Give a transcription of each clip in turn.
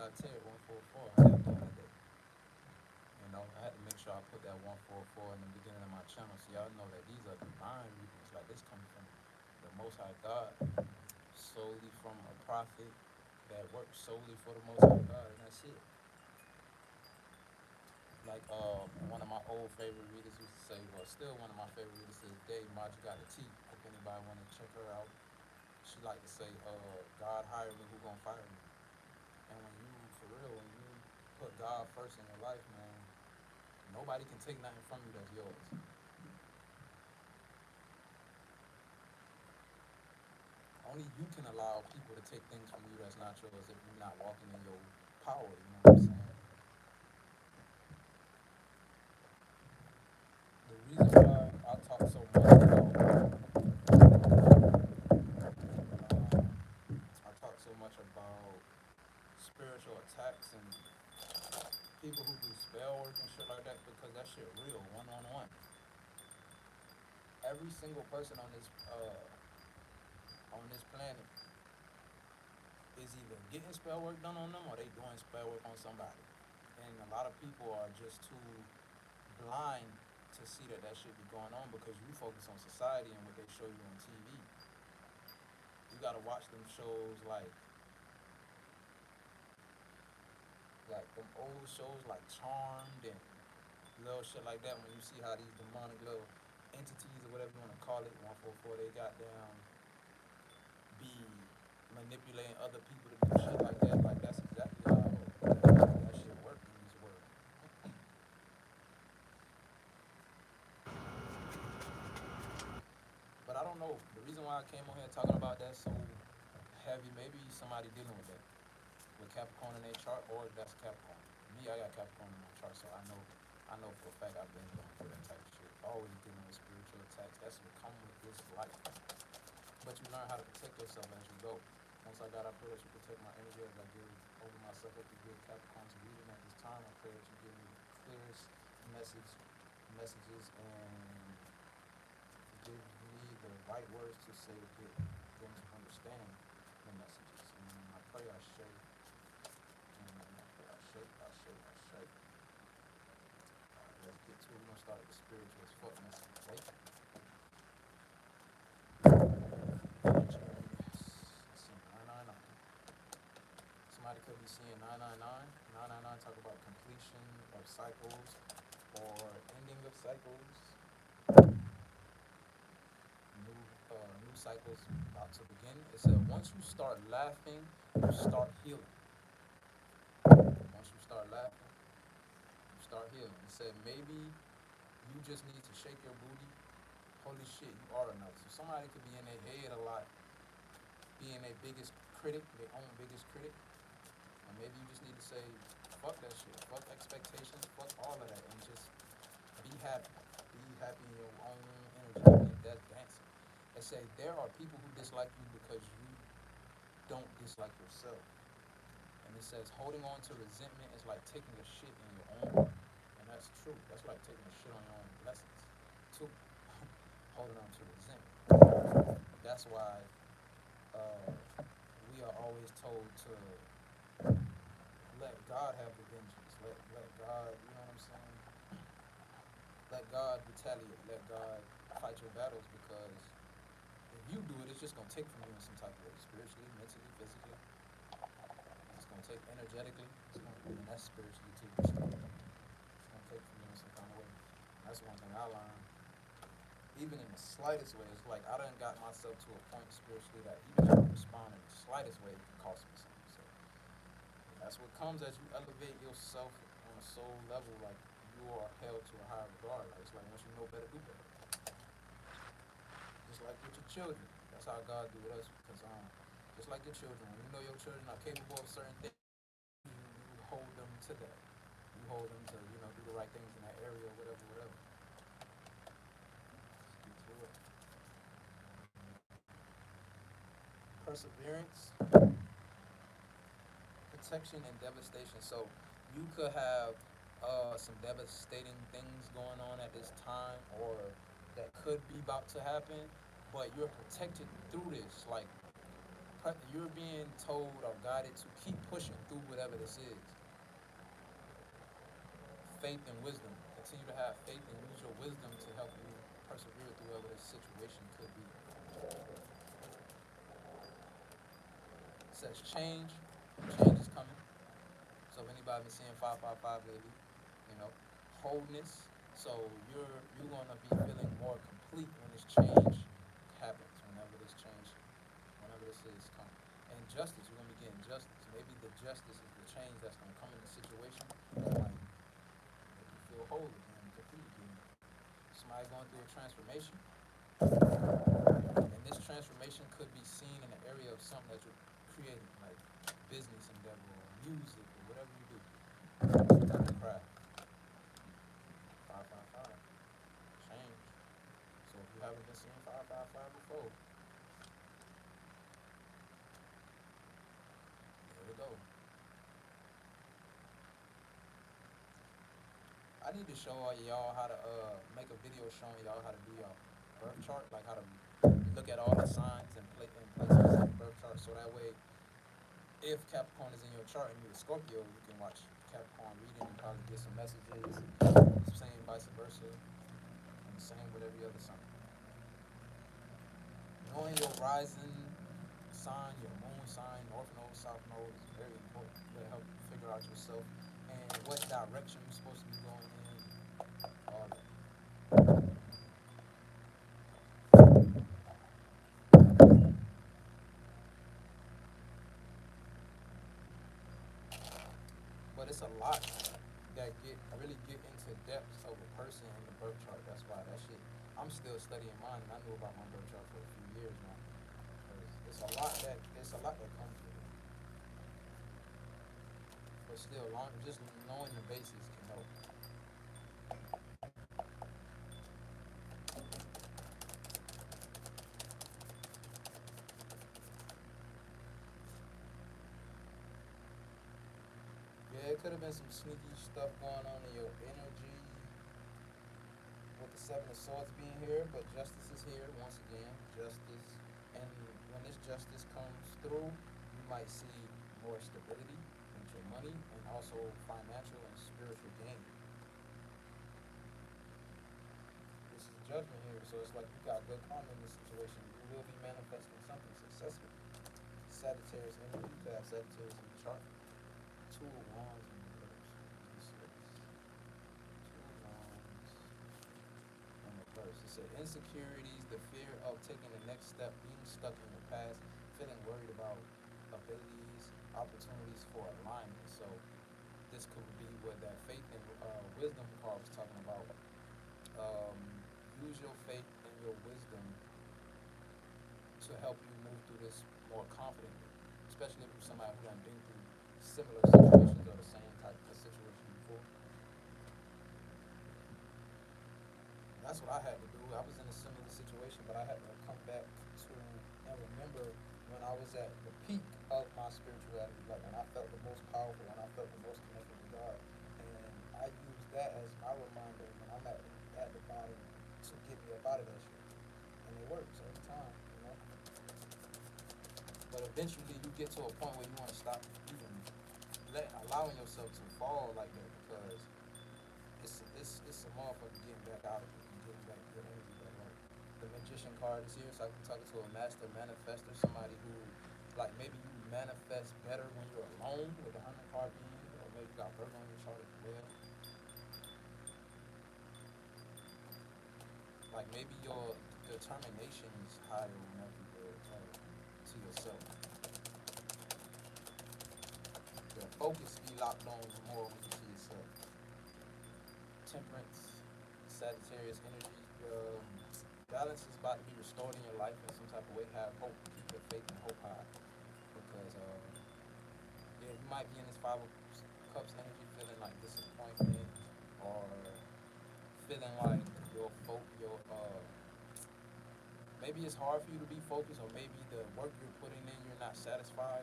Latte 144. How y'all doing today? I had to make sure I put that 144 in the beginning of my channel so y'all know that these are divine readings. Like this coming from the Most High God, solely from a prophet that works solely for the Most High God, and that's it. Like one of my old favorite readers used to say, well, still one of my favorite readers to this day, Margie got a T. If anybody want to check her out, she like to say, God hired me, who gonna fire me? And when you, for real, when you put God first in your life, man, nobody can take nothing from you that's yours. Only you can allow people to take things from you that's not yours if you're not walking in your power, you know what I'm saying? The reason why I talk so much about I talk so much about spiritual attacks and people who do spell work and shit like that because that shit real, one on one. Every single person on this planet is either getting spell work done on them or they doing spell work on somebody. And a lot of people are just too blind to see that that shit be going on because you focus on society and what they show you on TV. You gotta watch them shows like them old shows like Charmed and little shit like that when you see how these demonic little entities or whatever you want to call it, 144, they got down be manipulating other people to do shit like that. Like that's exactly how that shit works in this world. But I don't know. The reason why I came on here talking about that so heavy, maybe somebody dealing with that. With Capricorn in their chart, or that's Capricorn. Me, I got Capricorn in my chart, so I know for a fact I've been going through that type of shit. Always dealing with spiritual attacks. That's what comes with this life. But you learn how to protect yourself as you go. Once I got, I pray that you protect my energy as I give over myself up to give Capricorn's reading at this time. I pray that you give me the clearest messages and give me the right words to say to get them to understand the messages. And I pray I shake. And I pray I shake. Let's get to it. We're gonna start with the spiritual as fuck message, right? Let's see, 999. Somebody could be seeing 999. 999 talk about completion of cycles or ending of cycles. New cycles about to begin. It said once you start laughing, you start healing. Once you start laughing, you start healing. It said maybe you just need to shake your booty. Holy shit, you are enough. So somebody could be in their head a lot, being their biggest critic, their own biggest critic. And maybe you just need to say, fuck that shit, fuck expectations, fuck all of that, and just be happy. Be happy in your own energy. That's dancing. They say there are people who dislike you because you don't dislike yourself. And it says holding on to resentment is like taking a shit in your own water. And that's true. That's like taking a shit on your own blessings, too. Holding on to resentment. That's why we are always told to let God have the vengeance. Let God, you know what I'm saying? Let God retaliate. Let God fight your battles because if you do it, it's just gonna take from you in some type of way, spiritually, mentally, physically. It's gonna take energetically. And that's spiritually too. It's gonna take from you in some kind of way. And that's one thing I learned. Even in the slightest way, it's like I done got myself to a point spiritually that even if I respond in the slightest way, it can cost me something. So that's what comes as you elevate yourself on a soul level. Like you are held to a higher regard. Like it's like once you know better, do better. Just like with your children. That's how God do with us. Because just like your children, when you know your children are capable of certain things, you hold them to that. You hold them to do the right things in that area, whatever. Get to it. Perseverance, protection, and devastation. So you could have some devastating things going on at this time, or that could be about to happen, but you're protected through this. Like you're being told or guided to keep pushing through whatever this is. Faith and wisdom. Continue to have faith and use your wisdom to help you persevere through whatever this situation could be. It says change. Change is coming. So if anybody been seeing 555 lately, you know, wholeness. So you're gonna be feeling more complete when this change happens. Whenever this is coming. And justice, you're gonna be getting justice. Maybe the justice is the change that's gonna come in the situation that might make you feel whole again, complete again. Somebody going through a transformation, and this transformation could be seen in the area of something that you're creating, like business endeavor or music or whatever you do. Craft. 555. Change. So if you haven't been seeing 555 before, there we go. I need to show all y'all how to make a video showing y'all how to do your birth chart, like how to look at all the signs and placements in the birth chart, so that way, if Capricorn is in your chart and you're a Scorpio, you can watch Capricorn reading and probably get some messages. Same vice versa, and the same with every other sign. Knowing your rising sign, your moon sign, north node, south node is very important. It'll help you figure out yourself and what direction you're supposed to be going in. All that. But it's a lot that really get into depth of a person in the birth chart. That's why that shit. I'm still studying mine, and I knew about my birth chart for a few years now. It's a lot that comes with it. But still, just knowing the basics can help. Yeah, it could have been some sneaky stuff going on in your energy with the Seven of Swords being here, but justice is here once again. Justice, and when this justice comes through, you might see more stability with your money and also financial and spiritual gain. This is judgment here, so it's like you got good karma in this situation. You will be manifesting something successful. Sagittarius energy, you could have Sagittarius in the chart. Two of Wands in reverse. Two of Wands in reverse. It said insecurities, the fear of taking the next step, being stuck in your past, feeling worried about abilities, opportunities for alignment. So this could be what that faith and wisdom card was talking about. Use your faith and your wisdom to help you move through this more confidently, especially if you're somebody who has been through similar situations or the same type of situation before. That's what I had to do. I was in a similar situation, but I had to come back to and remember when I was at the peak of my spirituality, like when I felt the most powerful, when I felt the most connected to God. And I use that as my reminder when I'm at the bottom to get me up out of that shit. And it works every time, you know. But eventually you get to a point where you want to stop even allowing yourself to fall like that, because it's a motherfucker getting back out of it and getting back good energy back. Like the magician card is here, so I can talk to a master manifestor, somebody who, like, maybe you manifest better when you're alone with the 100 card being, or maybe you got Virgo on your chart as well. Like maybe your determination is higher whenever you're to yourself. Your focus be locked on more when you see yourself. Temperance, Sagittarius energy. Balance is about to be restored in your life in some type of way. Have hope. Keep your faith and hope high. Because yeah, you might be in this Five of Cups energy, feeling like disappointment, or feeling like maybe it's hard for you to be focused, or maybe the work you're putting in, you're not satisfied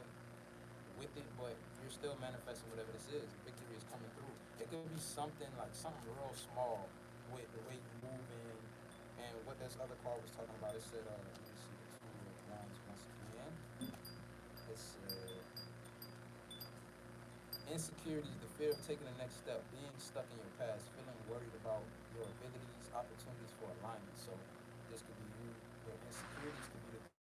with it, but you're still manifesting whatever this is. Victory is coming through. It could be something real small with the way you move in, and what this other card was talking about. It said, let me see the Two of Wands once again. Insecurities, the fear of taking the next step, being stuck in your past, feeling worried about your abilities, opportunities for alignment. So this could be you. Your insecurities could be the things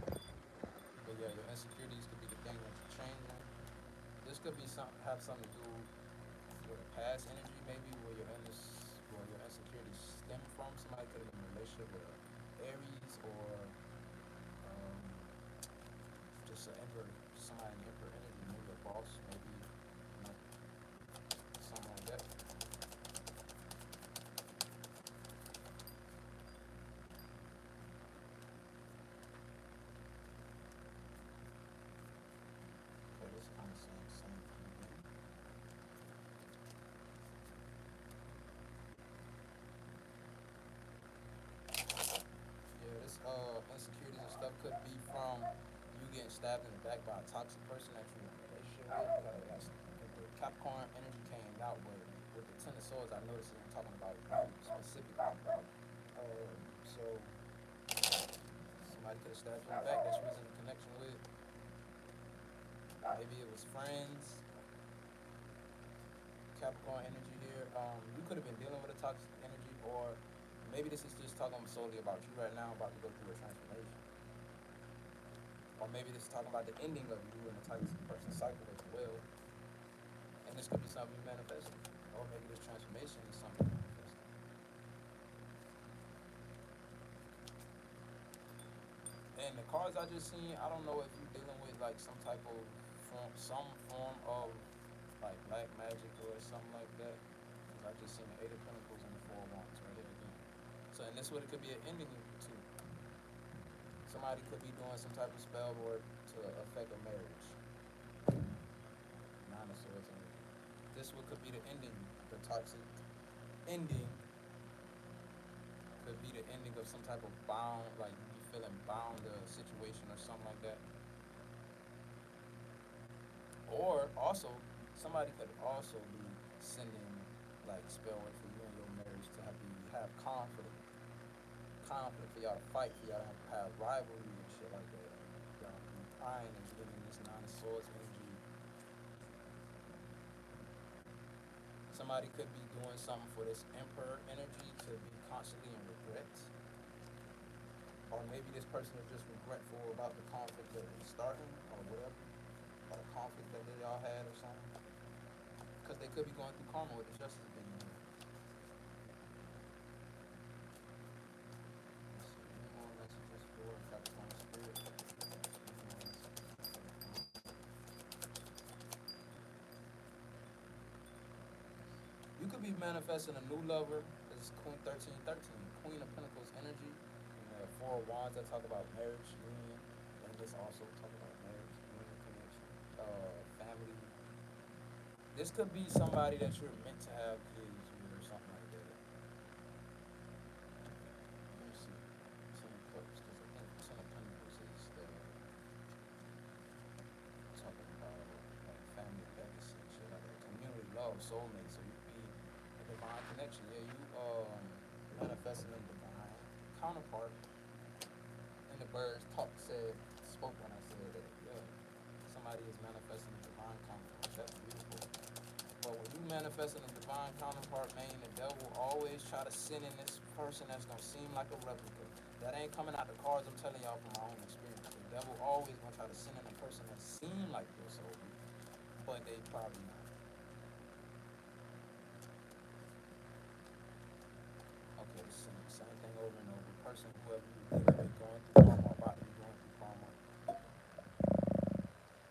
that you're worried about. But yeah, your insecurities could be the thing that you're changing. This could be some have something to do with a past energy, maybe where your insecurities stem from. Somebody could have been in a relationship with a Aries or um, just an emperor, somebody in emperor energy, maybe a boss, maybe something like that. Okay, this kind of saying the same thing again. Yeah, this insecurities and stuff could be from you getting stabbed in the back by a toxic person that you're in a relationship with. The Capricorn energy came out, but with the Ten of Swords, I noticed that I'm talking about you specifically. So somebody could have stabbed you in the back that you was in a connection with. Maybe it was friends. Capricorn energy here. You could have been dealing with a toxic energy, or maybe this is just talking solely about you right now, about to go through a transformation. Or maybe this is talking about the ending of you and the toxic person cycle as well. And this could be something you manifesting. Or maybe this transformation is something you manifesting. And the cards I just seen, I don't know if you're dealing with like some form of like black magic or something like that. Because I just seen the Eight of Pentacles and the Four of Wands right here again. So and this would it could be an ending too. Somebody could be doing some type of spell work to affect a marriage. Nine of Swords energy. This would could be the ending, the toxic ending could be the ending of some type of bound, like you feeling bound to a situation or something like that. Or also, somebody could also be sending like spell work for you and your marriage to have conflict for y'all to fight, for y'all to have rivalry and shit like that. Y'all be crying and getting this Nine of Swords energy. Somebody could be doing something for this Emperor energy to be constantly in regret. Or maybe this person is just regretful about the conflict that is starting or whatever. Or the conflict that they all had or something. Because they could be going through karma with the justice being here. Let's see, any more messages for Capricorn Spirit? You could be manifesting a new lover. This is Queen 1313, Queen of Pentacles energy. And the Four of Wands that talk about marriage, union. And this also talk about marriage, union, connection, family. This could be somebody that you're meant to have kids with or something like that. Let me see. Ten of Cups, because I think Ten of Pentacles is the talking about like family legacy and shit like that. Community love, soulmate. So you could be a divine connection. Yeah, you manifesting a divine counterpart. And the birds spoke when I said that. Yeah, somebody is manifesting a divine counterpart. That's beautiful. But when you manifesting a divine counterpart, man, the devil always try to send in this person that's gonna seem like a replica. That ain't coming out the cards. I'm telling y'all from my own experience. The devil always gonna try to send in a person that seem like your soul, but they probably not. Okay, same thing over and over. Person, whoever you dealing with, going through karma, about to be going through karma.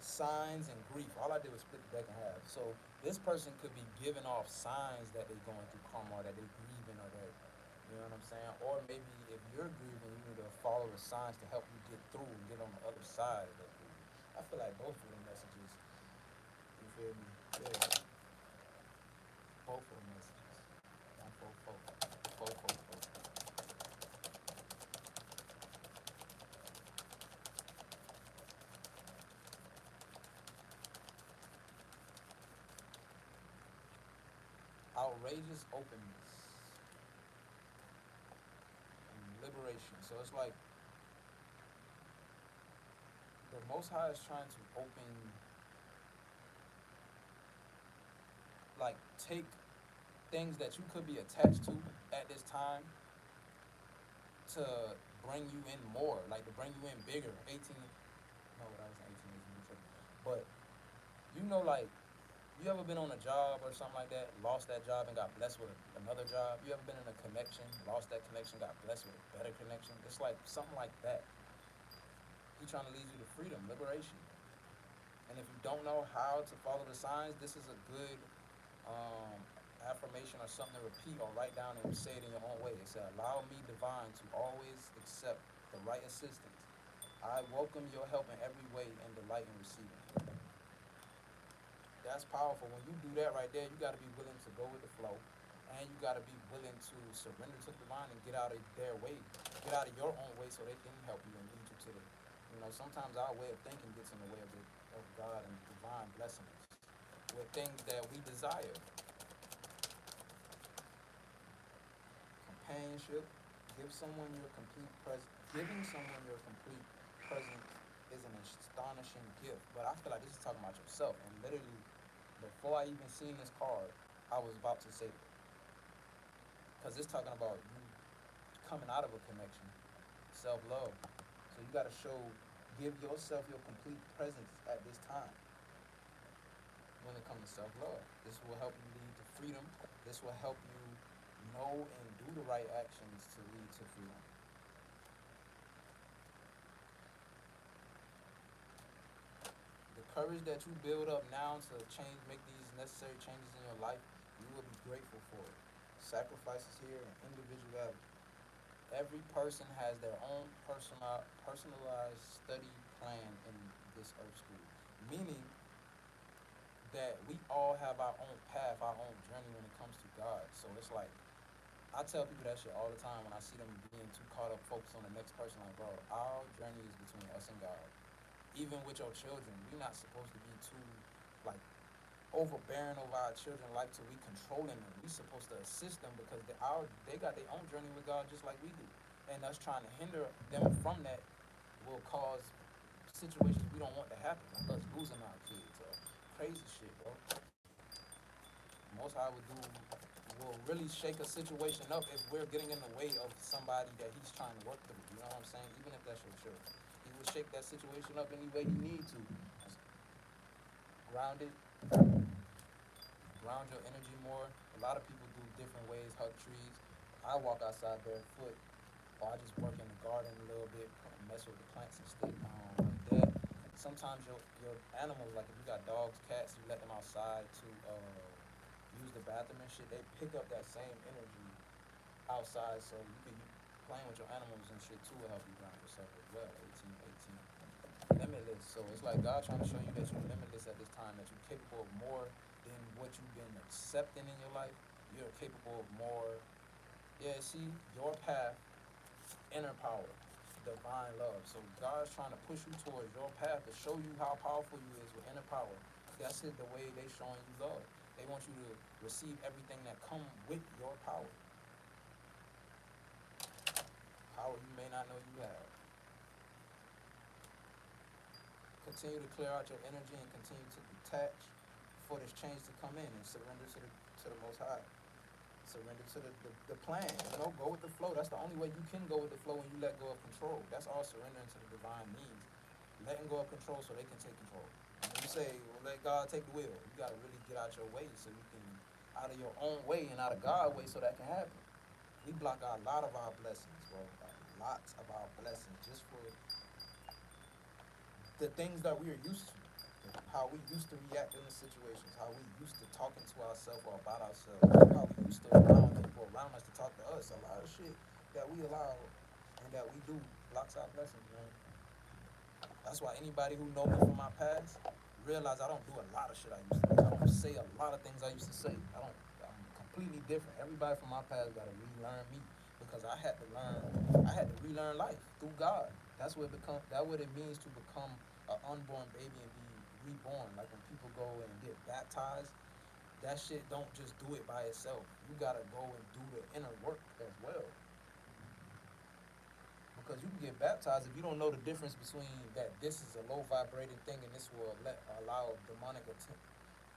Signs and grief. All I did was split the deck in half. So this person could be giving off signs that they're going through karma, or that they're grieving, or that, you know what I'm saying? Or maybe if you're grieving, you need to follow the signs to help you get through and get on the other side of that grief. I feel like both of them messages. You feel me? Yeah, both of them messages. One, four, four. Four, four, four. Outrageous openness and liberating liberation. So it's like the Most High is trying to open, like, take things that you could be attached to at this time to bring you in more, like to bring you in bigger. 18, no, that was 18, 18. But you know, like, you ever been on a job or something like that, lost that job and got blessed with another job? You ever been in a connection, lost that connection, got blessed with a better connection? It's like something like that. He's trying to lead you to freedom, liberation. And if you don't know how to follow the signs, this is a good um, affirmation or something to repeat or write down and say it in your own way. It said, allow me, divine, to always accept the right assistance. I welcome your help in every way and delight in receiving. That's powerful. When you do that right there, you got to be willing to go with the flow. And you got to be willing to surrender to the divine and get out of their way. Get out of your own way so they can help you and lead you to the, sometimes our way of thinking gets in the way of God and divine blessings with things that we desire. Companionship, giving someone your complete presence is an astonishing gift. But I feel like this is talking about yourself. And literally, before I even seen this card, I was about to say it. Because it's talking about you coming out of a connection, self-love. So you got to give yourself your complete presence at this time when it comes to self-love. This will help you lead to freedom. This will help you know and do the right actions to lead to freedom. The courage that you build up now to make these necessary changes in your life, you will be grateful for it. Sacrifices here and individuality. Every person has their own personalized study plan in this earth school, meaning that we all have our own path, our own journey when it comes to God. So it's like, I tell people that shit all the time when I see them being too caught up focused on the next person. Like, bro, our journey is between us and God. Even with your children, we're not supposed to be too, like, overbearing over our children, like to we controlling them. We're supposed to assist them because they got their own journey with God just like we do. And us trying to hinder them from that will cause situations we don't want to happen, like us losing our kids or crazy shit, bro. Most High will really shake a situation up if we're getting in the way of somebody that he's trying to work through. You know what I'm saying? Even if that's your children. He will shake that situation up any way he needs to. Ground it. Ground your energy more. A lot of people do different ways, hug trees. I walk outside barefoot, or I just work in the garden a little bit, mess with the plants and stuff like that. Sometimes your animals, like if you got dogs, cats, you let them outside to use the bathroom and shit, they pick up that same energy outside, so you can playing with your animals and shit too will help you ground yourself as well. 18, 18. Limitless. So it's like God trying to show you that you're limitless at this time, that you're capable of more than what you've been accepting in your life. You're capable of more. Yeah, see, your path, inner power, divine love. So God's trying to push you towards your path to show you how powerful you is with inner power. That's it, the way they showing you love. They want you to receive everything that comes with your power. Power you may not know you have. Continue to clear out your energy and continue to detach for this change to come in and surrender to the Most High. Surrender to the plan. Go with the flow. That's the only way you can go with the flow when you let go of control. That's all surrendering to the divine means. Letting go of control so they can take control. And when you say, well, let God take the wheel, you got to really get out your way so you can, out of your own way and out of God's way so that can happen. We block out a lot of our blessings, bro. Lots of our blessings just for the things that we are used to. How we used to react in the situations, how we used to talking to ourselves or about ourselves, how we used to allow people around us to talk to us. A lot of shit that we allow and that we do blocks our blessings, man. That's why anybody who know me from my past realize I don't do a lot of shit I used to do. I don't say a lot of things I used to say. I'm completely different. Everybody from my past got to relearn me because I had to relearn life through God. That's what it means to become an unborn baby and be reborn. Like when people go and get baptized, that shit don't just do it by itself. You gotta go and do the inner work as well. get baptized, if you don't know the difference between that this is a low vibrating thing and this will allow demonic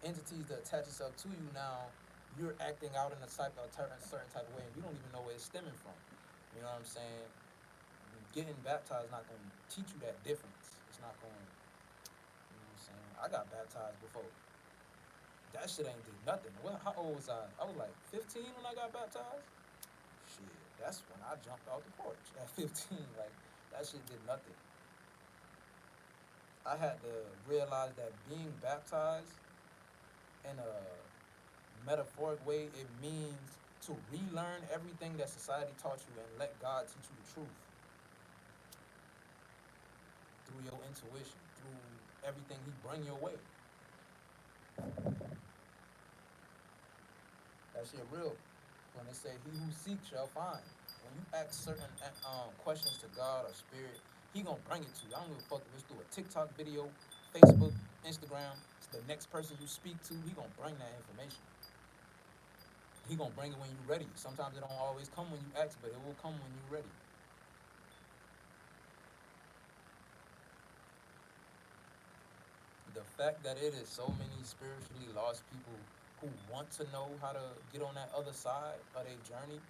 entities to attach itself to you, now you're acting out in a certain type of way, and you don't even know where it's stemming from. You know what I'm saying? Getting baptized is not going to teach you that difference. It's not going to, you know what I'm saying? I got baptized before. That shit ain't did nothing. How old was I? I was like 15 when I got baptized. Shit, that's when I jumped off the porch at 15. Like, that shit did nothing. I had to realize that being baptized in a metaphoric way, it means to relearn everything that society taught you and let God teach you the truth through your intuition, through everything He bring your way. That shit real. When they say He who seeks shall find. When you ask certain questions to God or Spirit, He gonna bring it to you. I don't give a fuck if it's through a TikTok video, Facebook, Instagram. It's the next person you speak to. He gonna bring that information. He gonna bring it when you're ready. Sometimes it don't always come when you ask, but it will come when you're ready. The fact that it is so many spiritually lost people who want to know how to get on that other side of their journey,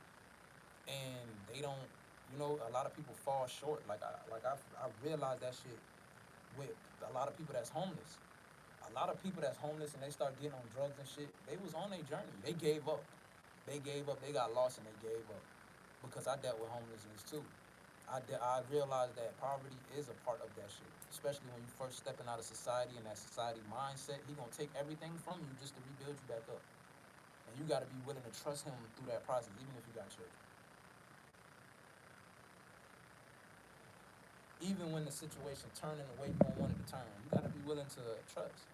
and they don't, a lot of people fall short. I realized that shit with a lot of people that's homeless. A lot of people that's homeless and they start getting on drugs and shit, they was on their journey. They gave up. They gave up. They got lost and they gave up. Because I dealt with homelessness too. I realized that poverty is a part of that shit. Especially when you first stepping out of society and that society mindset, he gonna take everything from you just to rebuild you back up. And you gotta be willing to trust him through that process, even if you got children. Even when the situation turning the way you don't want it to turn, you gotta be willing to trust.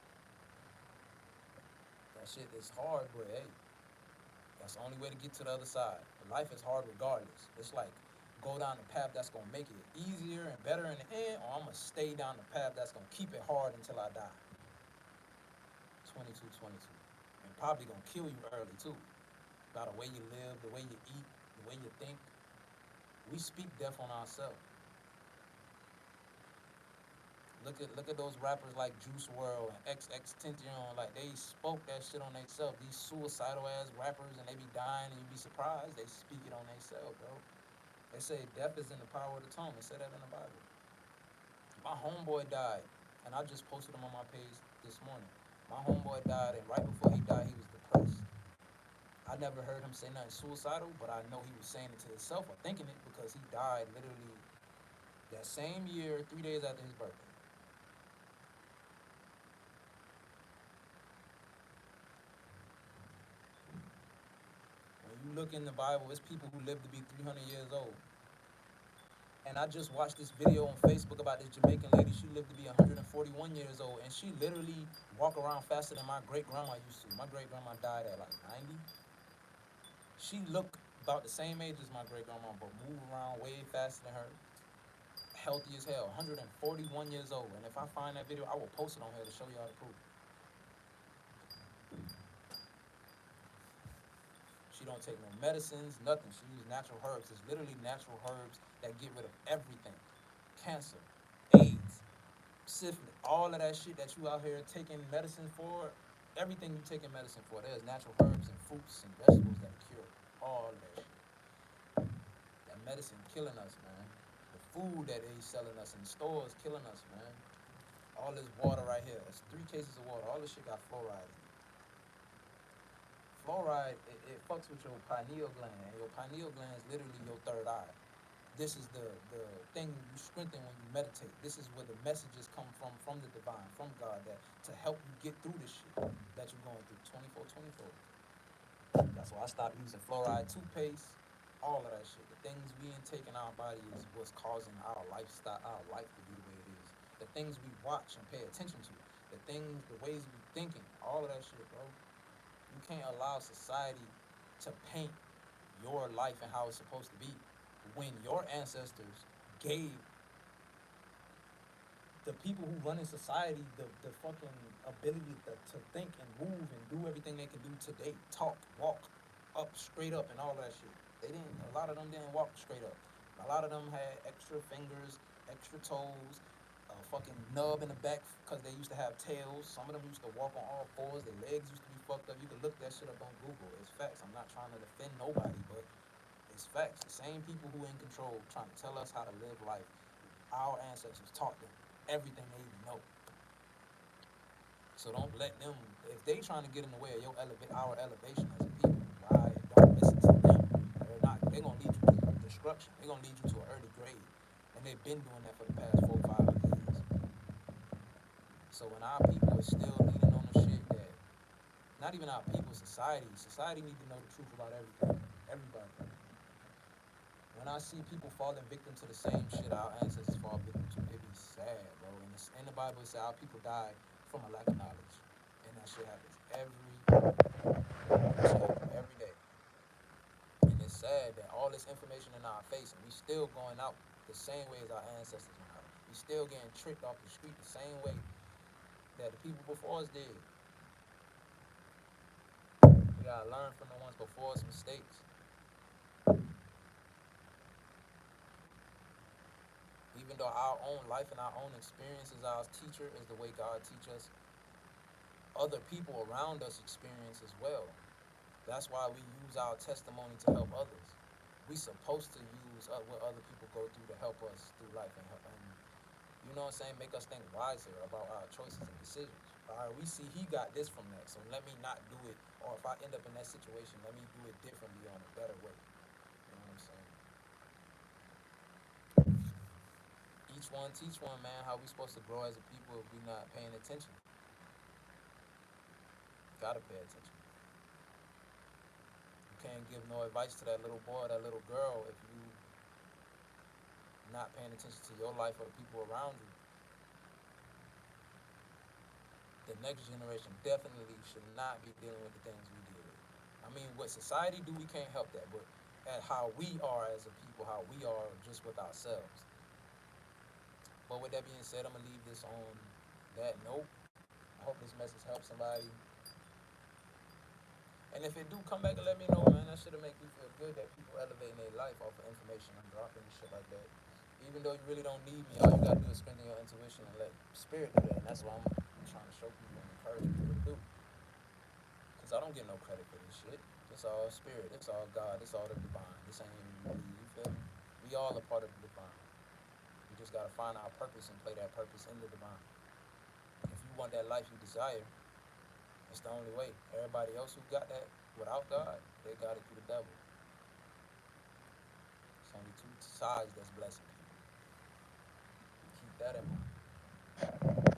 That shit is hard, but hey, that's the only way to get to the other side. Life is hard regardless. It's like go down the path that's gonna make it easier and better in the end, or I'm gonna stay down the path that's gonna keep it hard until I die. 22, 22. And probably gonna kill you early too. By the way you live, the way you eat, the way you think. We speak death on ourselves. Look at those rappers like Juice WRLD and XX Tentacion. Like they spoke that shit on themselves. These suicidal ass rappers, and they be dying, and you be surprised they speak it on themselves, bro. They say death is in the power of the tongue. They say that in the Bible. My homeboy died, and I just posted him on my page this morning. My homeboy died, and right before he died, he was depressed. I never heard him say nothing suicidal, but I know he was saying it to himself or thinking it because he died literally that same year, 3 days after his birthday. When you look in the Bible, it's people who live to be 300 years old. And I just watched this video on Facebook about this Jamaican lady. She lived to be 141 years old, and she literally walk around faster than my great grandma used to. My great grandma died at like 90. She looked about the same age as my great grandma, but move around way faster than her. Healthy as hell, 141 years old. And if I find that video, I will post it on here to show y'all the proof. She don't take no medicines, nothing. She uses natural herbs. It's literally natural herbs that get rid of everything. Cancer, AIDS, syphilis, all of that shit that you out here taking medicine for, everything you taking medicine for, there's natural herbs and fruits and vegetables that cure all of that shit. That medicine killing us, man. The food that they selling us in the stores killing us, man. All this water right here, it's 3 cases of water. All this shit got fluoride in it. Fluoride, it fucks with your pineal gland, and your pineal gland is literally your third eye. This is the thing you strengthen when you meditate. This is where the messages come from the divine, from God, that to help you get through this shit that you're going through 24/24. That's why I stopped using fluoride toothpaste, all of that shit. The things we intake in our body is what's causing our lifestyle, our life to be the way it is. The things we watch and pay attention to, the ways we thinking, all of that shit, bro. You can't allow society to paint your life and how it's supposed to be when your ancestors gave the people who run in society the fucking ability to think and move and do everything they can do today. Talk, walk, up, straight up, and all that shit. A lot of them didn't walk straight up. A lot of them had extra fingers, extra toes, a fucking nub in the back because they used to have tails. Some of them used to walk on all fours. Their legs used to be fucked up. You can look that shit up on Google. It's facts. I'm not trying to defend nobody, but it's facts. The same people who in control trying to tell us how to live life. Our ancestors taught them everything they even know. So don't let them. If they trying to get in the way of our elevation as a people, why don't listen to them? They're not. They're gonna lead you to destruction. They're gonna lead you to an early grave, and they've been doing that for the past 4, 5 years. So when our people is still leaning on the shit that, not even our people, society need to know the truth about everything. Everybody. When I see people falling victim to the same shit our ancestors fall victim to, it be sad, bro. And it's, in the Bible, it says our people die from a lack of knowledge, and that shit happens every day. And it's sad that all this information in our face, and we still going out the same way as our ancestors went out. We still getting tricked off the street the same way that the people before us did. We gotta learn from the ones before us mistakes. Even though our own life and our own experience is our teacher, is the way God teach us, other people around us experience as well. That's why we use our testimony to help others. We supposed to use what other people go through to help us through life and help, and you know what I'm saying, make us think wiser about our choices and decisions. All right, we see he got this from that, so let me not do it. Or if I end up in that situation, let me do it differently on a better way. You know what I'm saying? Each one teach one, man. How we supposed to grow as a people if we not paying attention? Gotta pay attention. You can't give no advice to that little boy or that little girl if you not paying attention to your life or the people around you. The next generation definitely should not be dealing with the things we deal with. I mean, what society do, we can't help that, but at how we are as a people, how we are just with ourselves. But with that being said, I'm gonna leave this on that note. I hope this message helps somebody. And if it do, come back and let me know, man. That should make me feel good that people elevating their life off of information I'm dropping and shit like that. Even though you really don't need me, all you gotta do is strengthen your intuition and let spirit do that. And that's what I'm trying to show people and encourage people to do. Because I don't get no credit for this shit. It's all spirit. It's all God. It's all the divine. This ain't even me. You feel me? We all a part of the divine. We just gotta find our purpose and play that purpose in the divine. If you want that life you desire, it's the only way. Everybody else who got that without God, they got it through the devil. It's only two sides that's blessing people. Keep that in mind.